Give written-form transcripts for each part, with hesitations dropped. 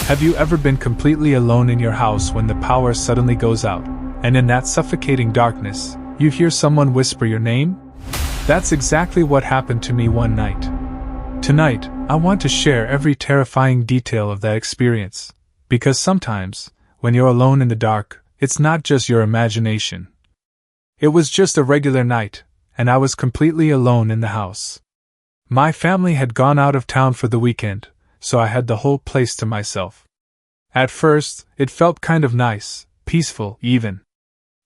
Have you ever been completely alone in your house when the power suddenly goes out, and in that suffocating darkness, you hear someone whisper your name? That's exactly what happened to me one night. Tonight, I want to share every terrifying detail of that experience, because sometimes, when you're alone in the dark, it's not just your imagination. It was just a regular night, and I was completely alone in the house. My family had gone out of town for the weekend, so I had the whole place to myself. At first, it felt kind of nice, peaceful, even.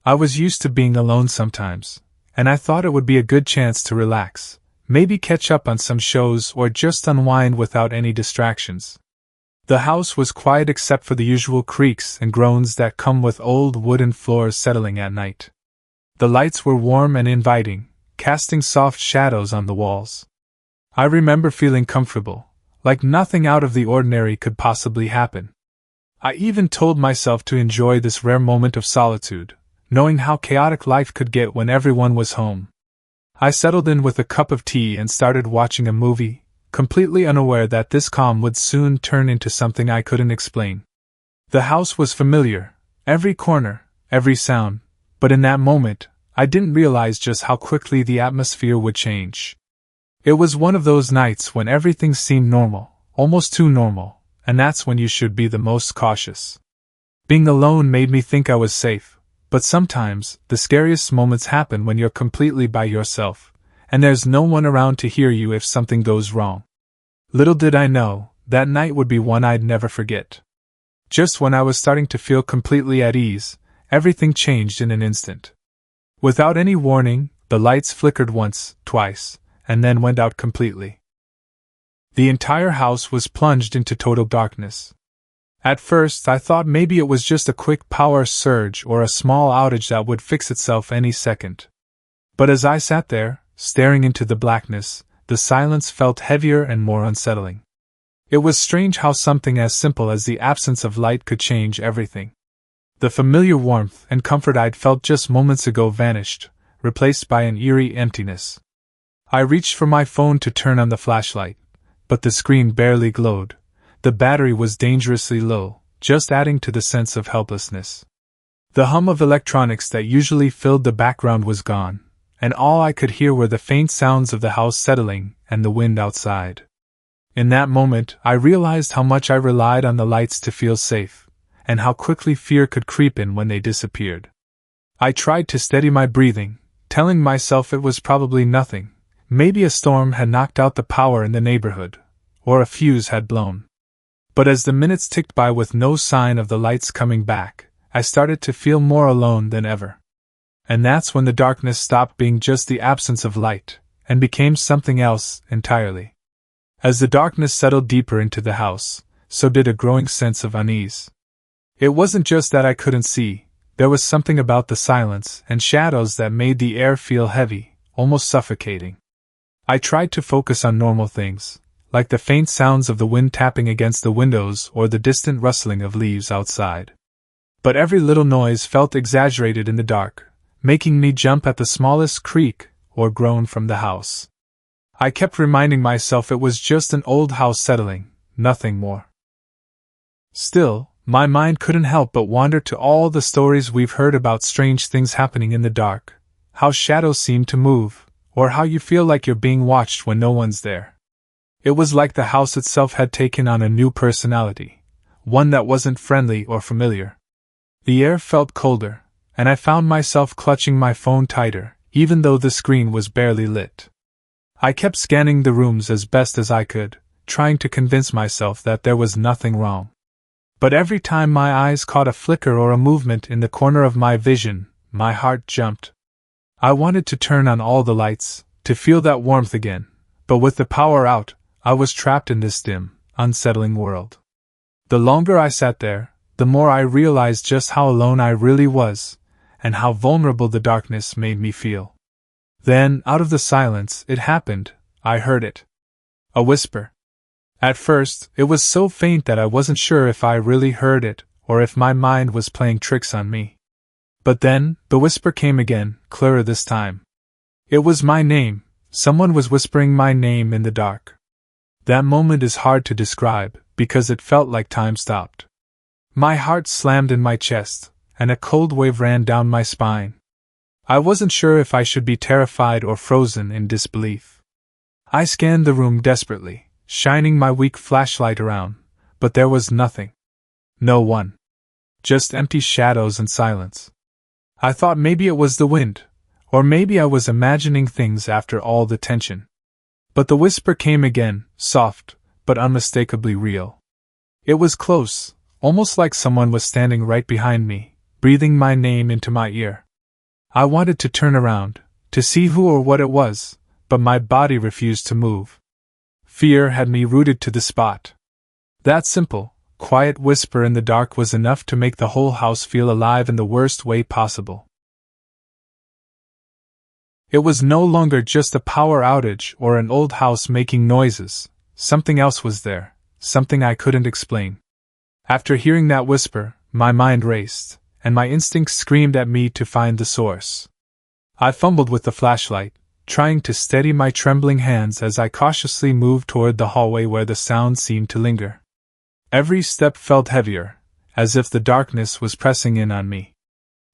I was used to being alone sometimes, and I thought it would be a good chance to relax, maybe catch up on some shows or just unwind without any distractions. The house was quiet except for the usual creaks and groans that come with old wooden floors settling at night. The lights were warm and inviting, casting soft shadows on the walls. I remember feeling comfortable, like nothing out of the ordinary could possibly happen. I even told myself to enjoy this rare moment of solitude, knowing how chaotic life could get when everyone was home. I settled in with a cup of tea and started watching a movie, completely unaware that this calm would soon turn into something I couldn't explain. The house was familiar, every corner, every sound, but in that moment, I didn't realize just how quickly the atmosphere would change. It was one of those nights when everything seemed normal, almost too normal, and that's when you should be the most cautious. Being alone made me think I was safe, but sometimes the scariest moments happen when you're completely by yourself, and there's no one around to hear you if something goes wrong. Little did I know, that night would be one I'd never forget. Just when I was starting to feel completely at ease, everything changed in an instant. Without any warning, the lights flickered once, twice, and then went out completely. The entire house was plunged into total darkness. At first, I thought maybe it was just a quick power surge or a small outage that would fix itself any second. But as I sat there, staring into the blackness, the silence felt heavier and more unsettling. It was strange how something as simple as the absence of light could change everything. The familiar warmth and comfort I'd felt just moments ago vanished, replaced by an eerie emptiness. I reached for my phone to turn on the flashlight, but the screen barely glowed. The battery was dangerously low, just adding to the sense of helplessness. The hum of electronics that usually filled the background was gone, and all I could hear were the faint sounds of the house settling and the wind outside. In that moment, I realized how much I relied on the lights to feel safe, and how quickly fear could creep in when they disappeared. I tried to steady my breathing, telling myself it was probably nothing. Maybe a storm had knocked out the power in the neighborhood, or a fuse had blown. But as the minutes ticked by with no sign of the lights coming back, I started to feel more alone than ever. And that's when the darkness stopped being just the absence of light, and became something else entirely. As the darkness settled deeper into the house, so did a growing sense of unease. It wasn't just that I couldn't see, there was something about the silence and shadows that made the air feel heavy, almost suffocating. I tried to focus on normal things, like the faint sounds of the wind tapping against the windows or the distant rustling of leaves outside. But every little noise felt exaggerated in the dark, making me jump at the smallest creak or groan from the house. I kept reminding myself it was just an old house settling, nothing more. Still, my mind couldn't help but wander to all the stories we've heard about strange things happening in the dark, how shadows seem to move, or how you feel like you're being watched when no one's there. It was like the house itself had taken on a new personality, one that wasn't friendly or familiar. The air felt colder, and I found myself clutching my phone tighter, even though the screen was barely lit. I kept scanning the rooms as best as I could, trying to convince myself that there was nothing wrong. But every time my eyes caught a flicker or a movement in the corner of my vision, my heart jumped. I wanted to turn on all the lights, to feel that warmth again, but with the power out, I was trapped in this dim, unsettling world. The longer I sat there, the more I realized just how alone I really was, and how vulnerable the darkness made me feel. Then, out of the silence, it happened. I heard it. A whisper. At first, it was so faint that I wasn't sure if I really heard it, or if my mind was playing tricks on me. But then, the whisper came again, clearer this time. It was my name. Someone was whispering my name in the dark. That moment is hard to describe, because it felt like time stopped. My heart slammed in my chest, and a cold wave ran down my spine. I wasn't sure if I should be terrified or frozen in disbelief. I scanned the room desperately, shining my weak flashlight around, but there was nothing. No one. Just empty shadows and silence. I thought maybe it was the wind, or maybe I was imagining things after all the tension. But the whisper came again, soft, but unmistakably real. It was close, almost like someone was standing right behind me, breathing my name into my ear. I wanted to turn around, to see who or what it was, but my body refused to move. Fear had me rooted to the spot. That simple, quiet whisper in the dark was enough to make the whole house feel alive in the worst way possible. It was no longer just a power outage or an old house making noises. Something else was there, something I couldn't explain. After hearing that whisper, my mind raced, and my instincts screamed at me to find the source. I fumbled with the flashlight, trying to steady my trembling hands as I cautiously moved toward the hallway where the sound seemed to linger. Every step felt heavier, as if the darkness was pressing in on me.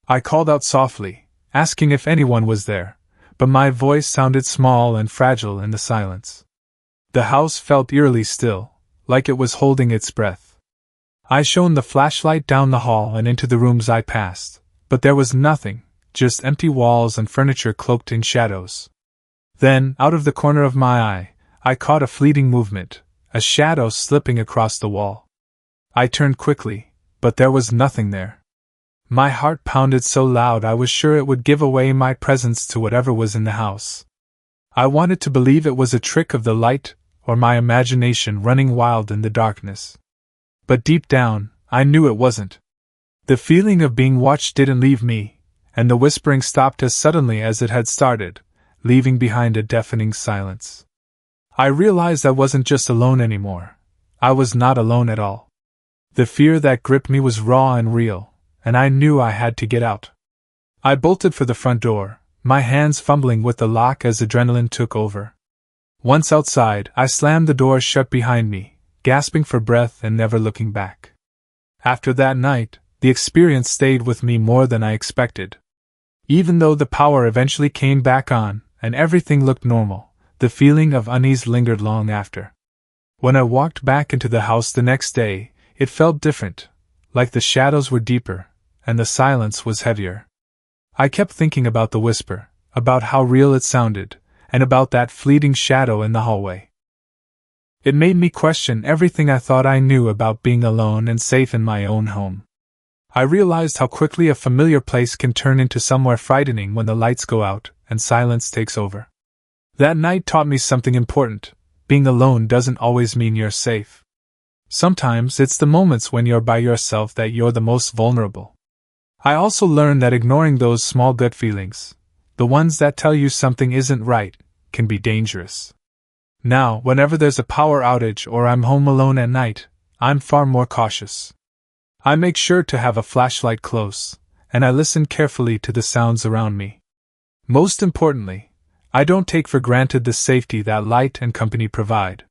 I called out softly, asking if anyone was there, but my voice sounded small and fragile in the silence. The house felt eerily still, like it was holding its breath. I shone the flashlight down the hall and into the rooms I passed, but there was nothing, just empty walls and furniture cloaked in shadows. Then, out of the corner of my eye, I caught a fleeting movement, a shadow slipping across the wall. I turned quickly, but there was nothing there. My heart pounded so loud I was sure it would give away my presence to whatever was in the house. I wanted to believe it was a trick of the light, or my imagination running wild in the darkness. But deep down, I knew it wasn't. The feeling of being watched didn't leave me, and the whispering stopped as suddenly as it had started, leaving behind a deafening silence. I realized I wasn't just alone anymore. I was not alone at all. The fear that gripped me was raw and real, and I knew I had to get out. I bolted for the front door, my hands fumbling with the lock as adrenaline took over. Once outside, I slammed the door shut behind me, gasping for breath and never looking back. After that night, the experience stayed with me more than I expected. Even though the power eventually came back on, and everything looked normal, the feeling of unease lingered long after. When I walked back into the house the next day, it felt different, like the shadows were deeper, and the silence was heavier. I kept thinking about the whisper, about how real it sounded, and about that fleeting shadow in the hallway. It made me question everything I thought I knew about being alone and safe in my own home. I realized how quickly a familiar place can turn into somewhere frightening when the lights go out and silence takes over. That night taught me something important. Being alone doesn't always mean you're safe. Sometimes it's the moments when you're by yourself that you're the most vulnerable. I also learned that ignoring those small gut feelings, the ones that tell you something isn't right, can be dangerous. Now, whenever there's a power outage or I'm home alone at night, I'm far more cautious. I make sure to have a flashlight close, and I listen carefully to the sounds around me. Most importantly, I don't take for granted the safety that light and company provide.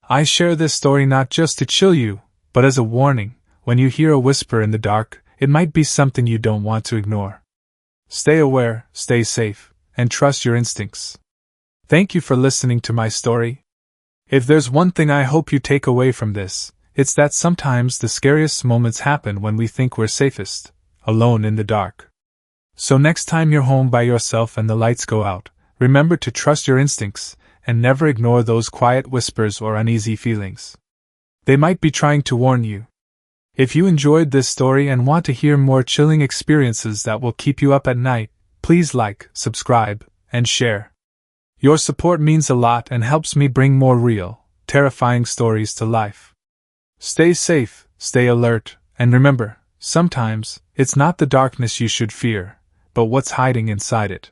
I share this story not just to chill you, but as a warning. When you hear a whisper in the dark, it might be something you don't want to ignore. Stay aware, stay safe, and trust your instincts. Thank you for listening to my story. If there's one thing I hope you take away from this, it's that sometimes the scariest moments happen when we think we're safest, alone in the dark. So next time you're home by yourself and the lights go out, remember to trust your instincts and never ignore those quiet whispers or uneasy feelings. They might be trying to warn you. If you enjoyed this story and want to hear more chilling experiences that will keep you up at night, please like, subscribe, and share. Your support means a lot and helps me bring more real, terrifying stories to life. Stay safe, stay alert, and remember, sometimes, it's not the darkness you should fear, but what's hiding inside it.